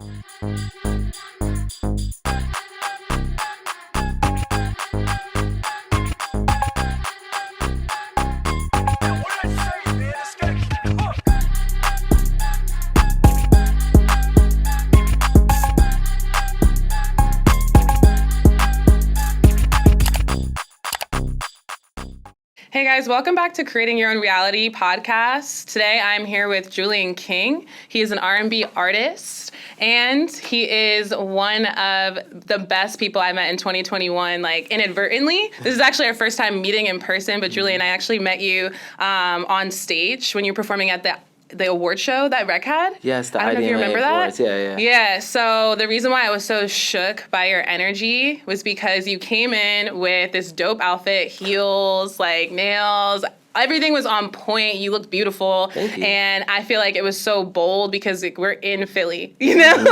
Hey guys, welcome back to Creating Your Own Reality podcast. Today I'm here with Julian King. He is an R&B artist and he is one of the best people I met in 2021, like inadvertently. This is actually our first time meeting in person, but Julian, I actually met you on stage when you were performing at the award show that Rec had. Yes, the I don't know if you remember Awards. that. Yeah. Yeah, so the reason why I was so shook by your energy was because you came in with this dope outfit, heels, like nails. Everything was on point. You looked beautiful. Thank you. And I feel like it was so bold because we're in Philly, you know?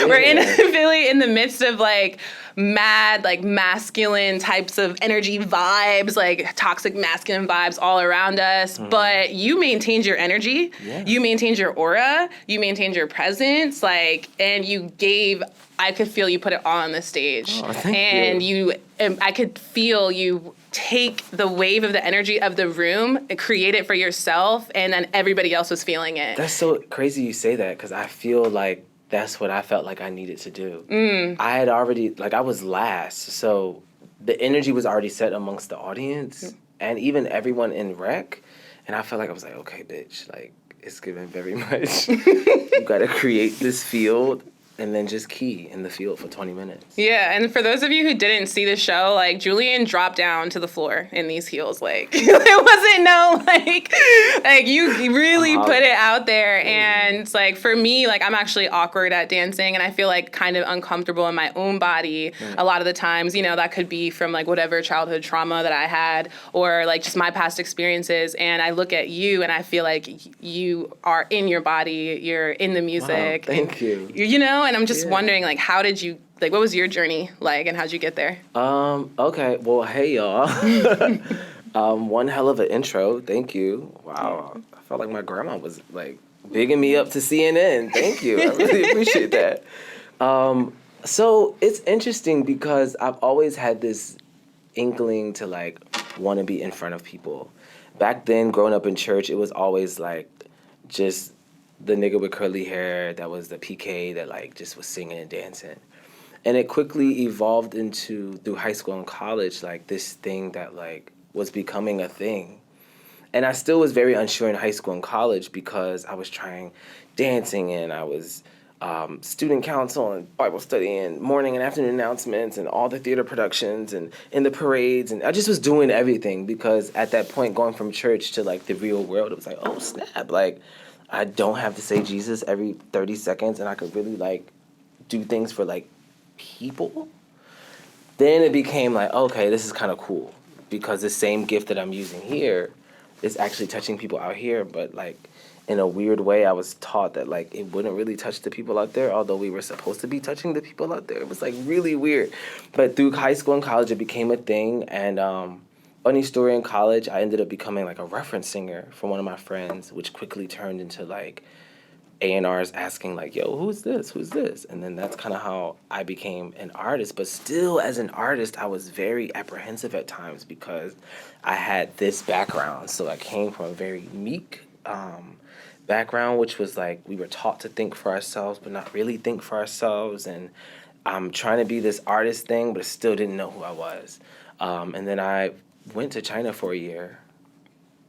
We're in Philly in the midst of like mad, like masculine types of energy vibes, like toxic masculine vibes all around us. But you maintained your energy. Yeah. You maintained your aura. You maintained your presence. And you gave, I could feel you put it all on the stage. Oh, thank you. I could feel you take the wave of the energy of the room and create it for yourself, and then everybody else was feeling it. That's so crazy you say that, because I feel like that's what I felt like I needed to do. I had already, I was last, so the energy was already set amongst the audience and even everyone in rec, and I felt like I was like, okay, bitch, it's given very much. You gotta create this field and then just key in the field for 20 minutes. Yeah, and for those of you who didn't see the show, Julian dropped down to the floor in these heels. It wasn't you really put it out there. And for me, I'm actually awkward at dancing, and I feel kind of uncomfortable in my own body a lot of the times. That could be from whatever childhood trauma that I had, or just my past experiences. And I look at you and I feel like you are in your body, you're in the music. Wow, thank you. And I'm just wondering, how did you, what was your journey like, and how'd you get there? Okay. Well, hey, y'all. One hell of an intro. Thank you. Wow. I felt like my grandma was, bigging me up to CNN. Thank you. I really appreciate that. So it's interesting because I've always had this inkling to, want to be in front of people. Back then, growing up in church, it was always, just the nigga with curly hair that was the PK that just was singing and dancing. And it quickly evolved into, through high school and college, this thing that was becoming a thing. And I still was very unsure in high school and college because I was trying dancing, and I was student council and Bible study and morning and afternoon announcements and all the theater productions and in the parades. And I just was doing everything because at that point, going from church to the real world, it was oh snap, I don't have to say Jesus every 30 seconds, and I could really, do things for, people. Then it became okay, this is kind of cool, because the same gift that I'm using here is actually touching people out here, but, in a weird way, I was taught that, it wouldn't really touch the people out there, although we were supposed to be touching the people out there. It was, really weird. But through high school and college, it became a thing, and, funny story, in college, I ended up becoming a reference singer for one of my friends, which quickly turned into A&Rs asking yo, who's this? And then that's kind of how I became an artist. But still, as an artist, I was very apprehensive at times because I had this background. So I came from a very meek background, which was we were taught to think for ourselves, but not really think for ourselves. And I'm trying to be this artist thing, but still didn't know who I was. And then I went to China for a year.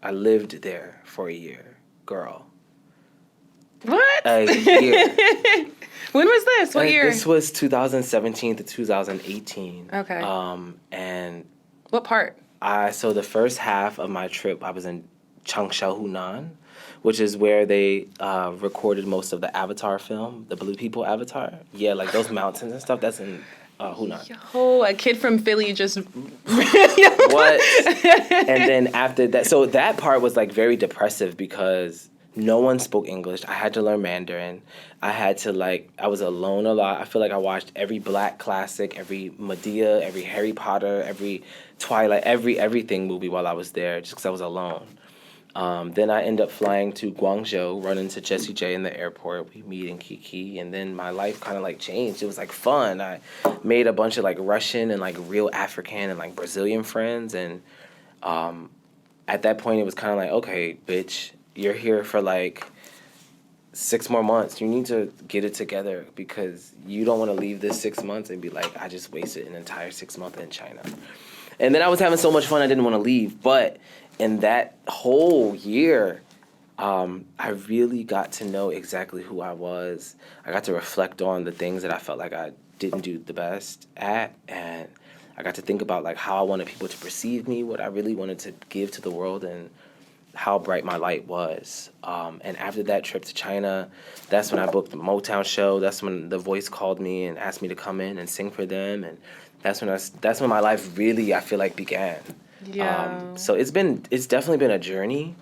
I lived there for a year. Girl. What? A year. When was this? What year? This was 2017 to 2018. Okay. And what part? So the first half of my trip, I was in Changsha, Hunan, which is where they recorded most of the Avatar film, the Blue People Avatar. Yeah, those mountains and stuff, that's in Hunan. Yo, a kid from Philly just... What? And then after that, so that part was very depressive because no one spoke English. I had to learn Mandarin. I had to I was alone a lot. I feel I watched every Black classic, every Medea, every Harry Potter, every Twilight, everything movie while I was there, just because I was alone. Then I end up flying to Guangzhou, run into Jessie J in the airport. We meet in Kiki, and then my life kind of like changed. It was like fun. I made a bunch of like Russian and like real African and like Brazilian friends, and at that point it was kind of like, okay, bitch, you're here for like 6 more months. You need to get it together because you don't want to leave this 6 months and be like, I just wasted an entire 6 months in China. And then I was having so much fun, I didn't want to leave. But in that whole year, I really got to know exactly who I was. I got to reflect on the things that I felt like I didn't do the best at. And I got to think about like how I wanted people to perceive me, what I really wanted to give to the world, and how bright my light was. And after that trip to China, that's when I booked the Motown show. That's when The Voice called me and asked me to come in and sing for them. And that's when my life really, I feel like, began. Yeah. So it's definitely been a journey.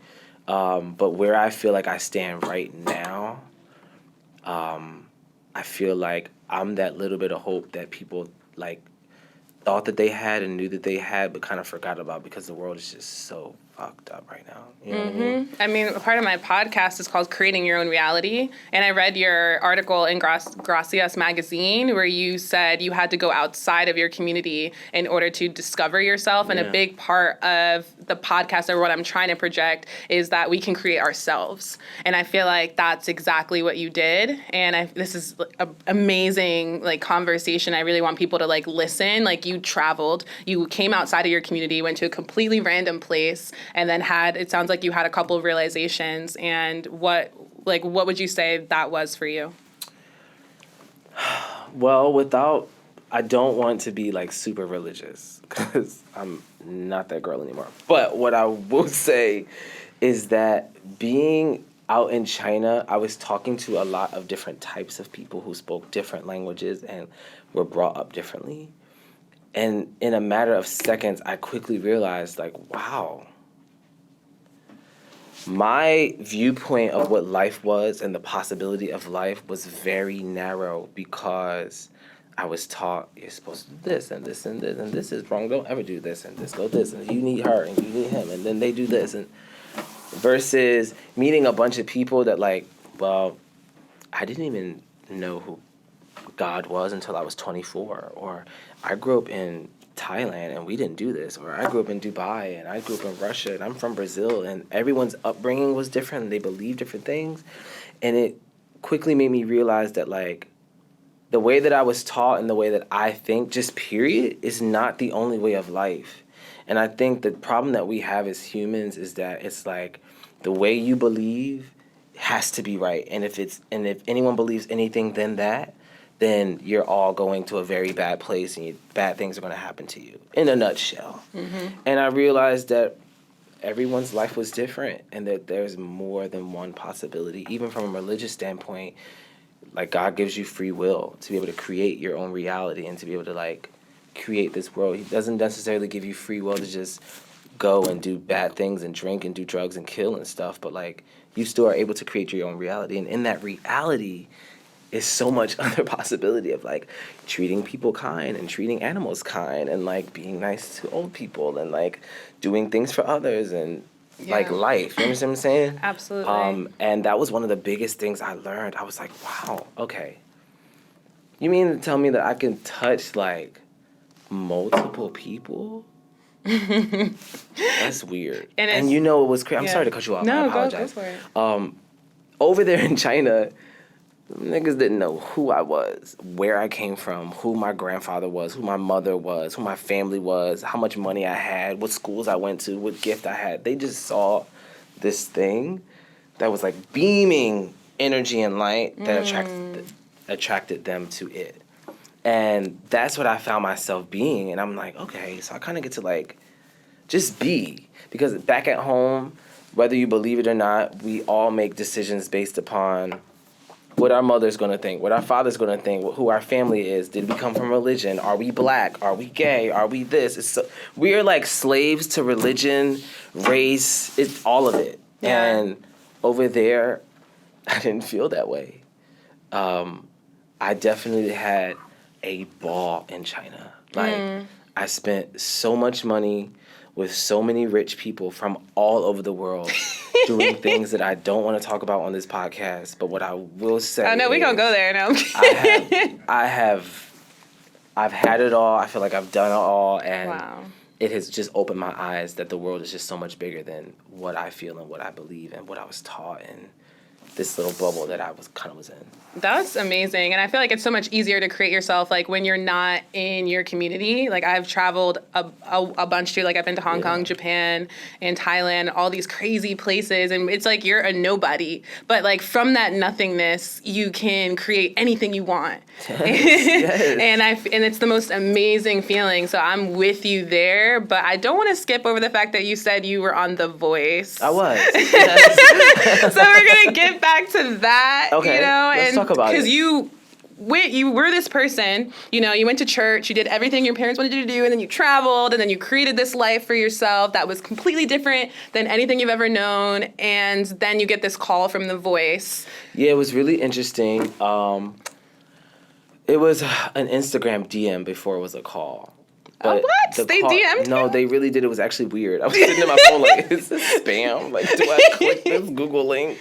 But where I feel like I stand right now, I feel like I'm that little bit of hope that people like thought that they had and knew that they had, but kind of forgot about because the world is just so fucked up right now. You know what I mean? I mean, a part of my podcast is called Creating Your Own Reality. And I read your article in Gracias magazine where you said you had to go outside of your community in order to discover yourself. And a big part of the podcast, or what I'm trying to project, is that we can create ourselves. And I feel like that's exactly what you did. And this is an amazing like conversation. I really want people to like listen. Like, you traveled, you came outside of your community, went to a completely random place, and then it sounds like you had a couple of realizations. And what would you say that was for you? Well, I don't want to be like super religious because I'm not that girl anymore. But what I will say is that being out in China, I was talking to a lot of different types of people who spoke different languages and were brought up differently. And in a matter of seconds, I quickly realized, like, wow, my viewpoint of what life was and the possibility of life was very narrow because I was taught you're supposed to do this and this and this and this is wrong. Don't ever do this and this. Go this and you need her and you need him and then they do this, and versus meeting a bunch of people that like, well, I didn't even know who God was until I was 24, or I grew up in Thailand and we didn't do this, or I grew up in Dubai and I grew up in Russia and I'm from Brazil, and everyone's upbringing was different and they believed different things. And it quickly made me realize that like the way that I was taught and the way that I think, just period, is not the only way of life. And I think the problem that we have as humans is that it's like the way you believe has to be right. And if anyone believes anything then you're all going to a very bad place and bad things are going to happen to you, in a nutshell. Mm-hmm. And I realized that everyone's life was different and that there's more than one possibility. Even from a religious standpoint, like God gives you free will to be able to create your own reality and to be able to like create this world. He doesn't necessarily give you free will to just go and do bad things and drink and do drugs and kill and stuff, but like you still are able to create your own reality. And in that reality is so much other possibility of like treating people kind and treating animals kind and like being nice to old people and like doing things for others and like life. You understand what I'm saying? Absolutely. And that was one of the biggest things I learned. I was like, wow, okay. You mean to tell me that I can touch like multiple people? That's weird. And you know it was crazy. I'm sorry to cut you off. No, I apologize. Go for it. Over there in China, niggas didn't know who I was, where I came from, who my grandfather was, who my mother was, who my family was, how much money I had, what schools I went to, what gift I had. They just saw this thing that was like beaming energy and light that attracted them to it. And that's what I found myself being. And I'm like, okay, so I kind of get to like just be. Because back at home, whether you believe it or not, we all make decisions based upon what our mother's going to think, what our father's going to think, who our family is. Did we come from religion? Are we black? Are we gay? Are we this? We are like slaves to religion, race, it's all of it. Yeah. And over there, I didn't feel that way. I definitely had a ball in China. Like, I spent so much money with so many rich people from all over the world doing things that I don't want to talk about on this podcast. But what I will say, oh no, we gonna go there now. I've had it all. I feel like I've done it all, and Wow. it has just opened my eyes that the world is just so much bigger than what I feel and what I believe and what I was taught in this little bubble that I was in. That's amazing. And I feel like it's so much easier to create yourself, like, when you're not in your community. Like, I've traveled a bunch too. Like, I've been to Hong Kong, Japan, and Thailand, all these crazy places. And it's like you're a nobody. But, like, from that nothingness, you can create anything you want. Yes. And it's the most amazing feeling. So I'm with you there. But I don't want to skip over the fact that you said you were on The Voice. I was. So we're going to get back to that, Okay, you know? let's talk about it. Because you were this person, you know, you went to church, you did everything your parents wanted you to do, and then you traveled, and then you created this life for yourself that was completely different than anything you've ever known, and then you get this call from The Voice. Yeah, it was really interesting. It was an Instagram DM before it was a call. Oh, what? They DM'd No, you? they really did. It was actually weird. I was sitting in my phone like, is this spam? Like, do I click this Google link?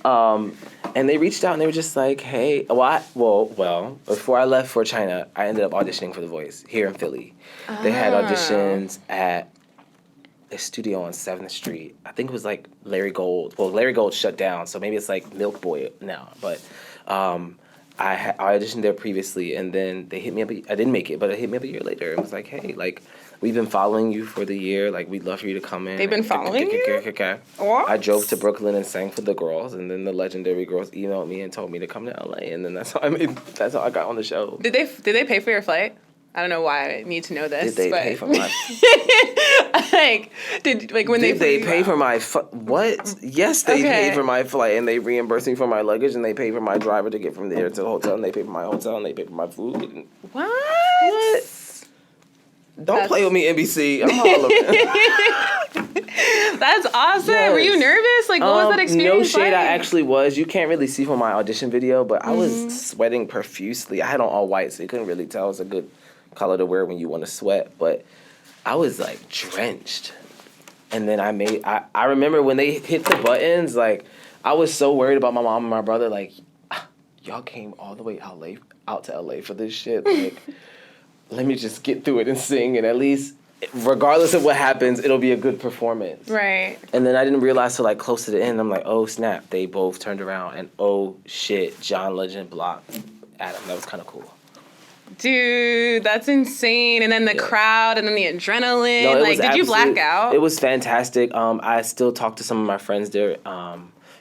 And they reached out and they were just like, hey, well, before I left for China, I ended up auditioning for The Voice here in Philly. They had auditions at a studio on 7th Street. I think it was like Larry Gold. Well, Larry Gold shut down, so maybe it's like Milk Boy now. But I auditioned there previously, and then they hit me up. I didn't make it, but it hit me up a year later. It was like, hey, like, we've been following you for the year. Like, we'd love for you to come in. They've been following you? What? I drove to Brooklyn and sang for the girls, and then the legendary girls emailed me and told me to come to LA, and then that's how I got on the show. Did they pay for your flight? I don't know why I need to know this. Did they pay for my? When Did they pay for my? Mm-hmm. What? Yes, they paid for my flight, and they reimbursed me for my luggage, and they paid for my driver to get from there to the hotel, and they paid for my hotel, and they paid for my food. And What? Don't play with me, NBC. I'm hollering. That's awesome. Yes. Were you nervous? Like, what was that experience No shade, like? I actually was. You can't really see from my audition video, but I was sweating profusely. I had on all white, so you couldn't really tell. It's a good color to wear when you want to sweat, but I was like drenched. And then I remember when they hit the buttons, like, I was so worried about my mom and my brother, like, y'all came all the way out to LA for this shit. Like, let me just get through it and sing, and at least, regardless of what happens, it'll be a good performance. Right. And then I didn't realize till like close to the end, I'm like, oh snap, they both turned around, and oh shit, John Legend blocked Adam. That was kind of cool. Dude, that's insane. And then the crowd, and then the adrenaline. No, like, did you black out? It was fantastic. I still talk to some of my friends there,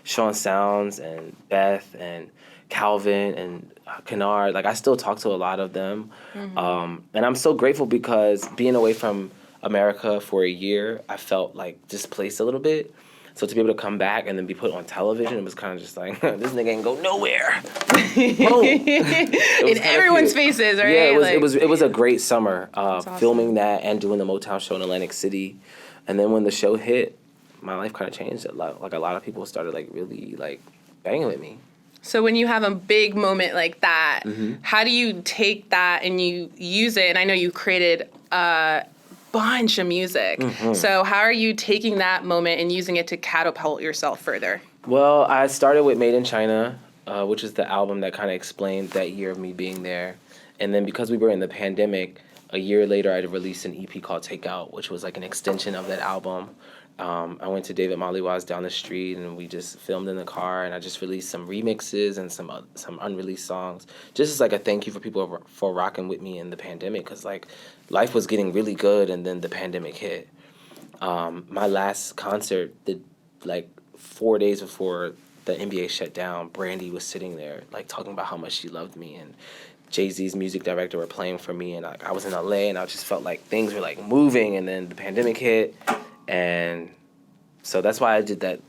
Sean Sounds and Beth and Calvin and Kennard. Like, I still talk to a lot of them. And I'm so grateful because being away from America for a year, I felt like displaced a little bit. So to be able to come back and then be put on television, it was kind of just like, this nigga ain't go nowhere. In everyone's faces, right? Yeah, it was a great summer awesome. filming that and doing the Motown show in Atlantic City. And then when the show hit, my life kind of changed a lot. Like, a lot of people started like really like banging with me. So when you have a big moment like that, how do you take that and you use it? And I know you created a bunch of music. So how are you taking that moment and using it to catapult yourself further? Well, I started with Made in China, which is the album that kind of explained that year of me being there. And then because we were in the pandemic, a year later I released an EP called Take Out, which was like an extension of that album. I went to David Maliwa's down the street, and we just filmed in the car, and I just released some remixes and some unreleased songs, just as like a thank you for people for rocking with me in the pandemic, because like life was getting really good, and then the pandemic hit. My last concert, like 4 days before the NBA shut down, Brandy was sitting there like talking about how much she loved me, and Jay-Z's music director were playing for me, and I was in LA, and I just felt like things were like moving, and then the pandemic hit. And so that's why I did that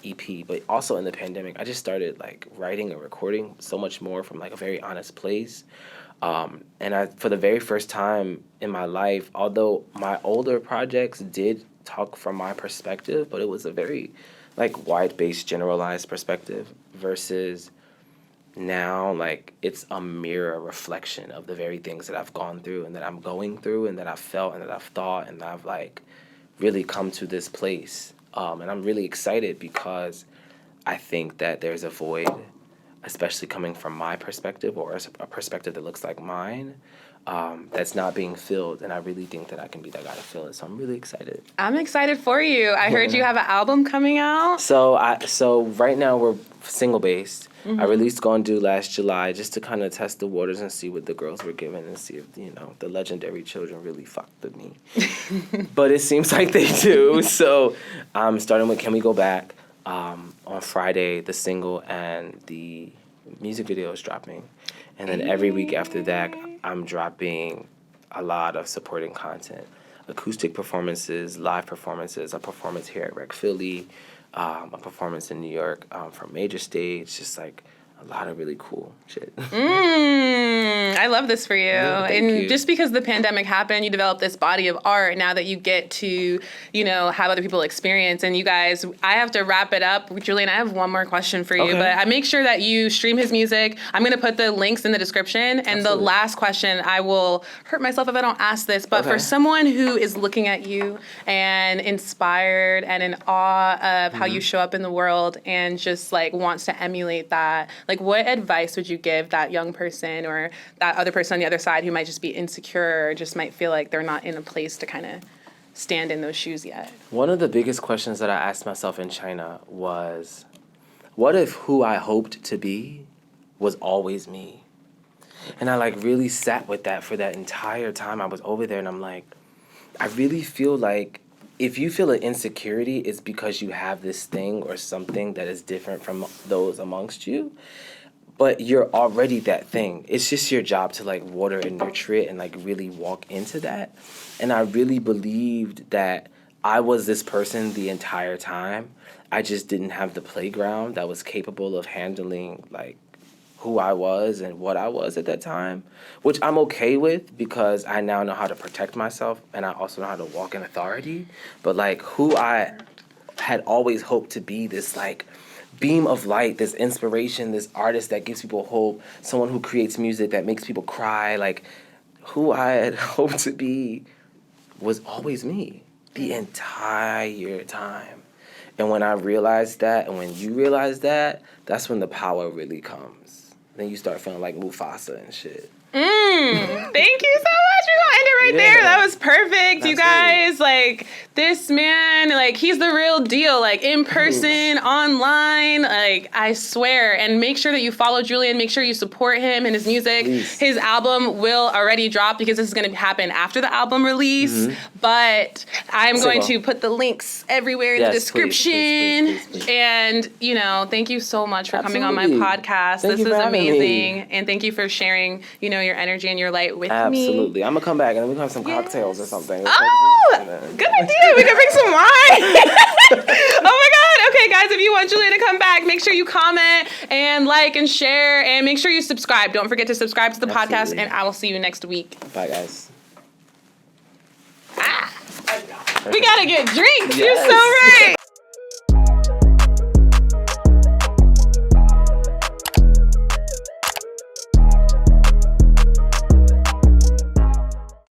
EP. But also in the pandemic, I just started like writing and recording so much more from like a very honest place. And for the very first time in my life, although my older projects did talk from my perspective, but it was a very like wide-based, generalized perspective versus now, like, it's a mirror reflection of the very things that I've gone through and that I'm going through and that I've felt and that I've thought and that I've like really come to this place. And I'm really excited because I think that there's a void, especially coming from my perspective or a perspective that looks like mine, that's not being filled. And I really think that I can be that guy to fill it. So I'm really excited. I'm excited for you. I heard you have an album coming out. So right now we're single based. I released Gonna Do last July just to kind of test the waters and see what the girls were given and see if, the legendary children really fucked with me. But it seems like they do. So I'm starting with Can We Go Back? On Friday, the single and the music video is dropping. And then every week after that, I'm dropping a lot of supporting content. Acoustic performances, live performances, a performance here at Rec Philly, a performance in New York from Major Stage, just like a lot of really cool shit. I love this for you. Thank you. Just because the pandemic happened, you developed this body of art now that you get to, have other people experience. And you guys, I have to wrap it up. Julian, I have one more question for you, Okay. but I make sure that you stream his music. I'm going to put the links in the description. And Absolutely. the last question, I will hurt myself if I don't ask this, but Okay. for someone who is looking at you and inspired and in awe of how you show up in the world and just like wants to emulate that, like what advice would you give that young person or that other person on the other side who might just be insecure or just might feel like they're not in a place to kind of stand in those shoes yet? One of the biggest questions that I asked myself in China was, what if who I hoped to be was always me? And I really sat with that for that entire time I was over there, and I'm like, I really feel like if you feel an insecurity, it's because you have this thing or something that is different from those amongst you. But you're already that thing. It's just your job to water and nurture it and really walk into that. And I really believed that I was this person the entire time. I just didn't have the playground that was capable of handling who I was and what I was at that time, which I'm okay with because I now know how to protect myself and I also know how to walk in authority. But who I had always hoped to be, this beam of light, this inspiration, this artist that gives people hope, someone who creates music that makes people cry, who I had hoped to be was always me the entire time. And when I realized that, and when you realize that, that's when the power really comes. Then you start feeling like Mufasa and shit. Thank you so much. We're gonna end it right there. That was perfect. You guys, this man, he's the real deal. In person, online, I swear. And make sure that you follow Julian. Make sure you support him and his music. Please. His album will already drop because this is gonna happen after the album release. But I'm going to put the links everywhere in the description. Please. And thank you so much for coming on my Absolutely. podcast. Thank This you is for having me. amazing. And thank you for sharing, your energy and your light with me. Absolutely. I'm gonna come back and then we can have some cocktails or something. Oh, good idea. We can bring some wine. Oh my God. Okay, guys, if you want Julian to come back, make sure you comment and like and share and make sure you subscribe. Don't forget to subscribe to the podcast, and I will see you next week. Bye, guys. We gotta get drinks. Yes. You're so right.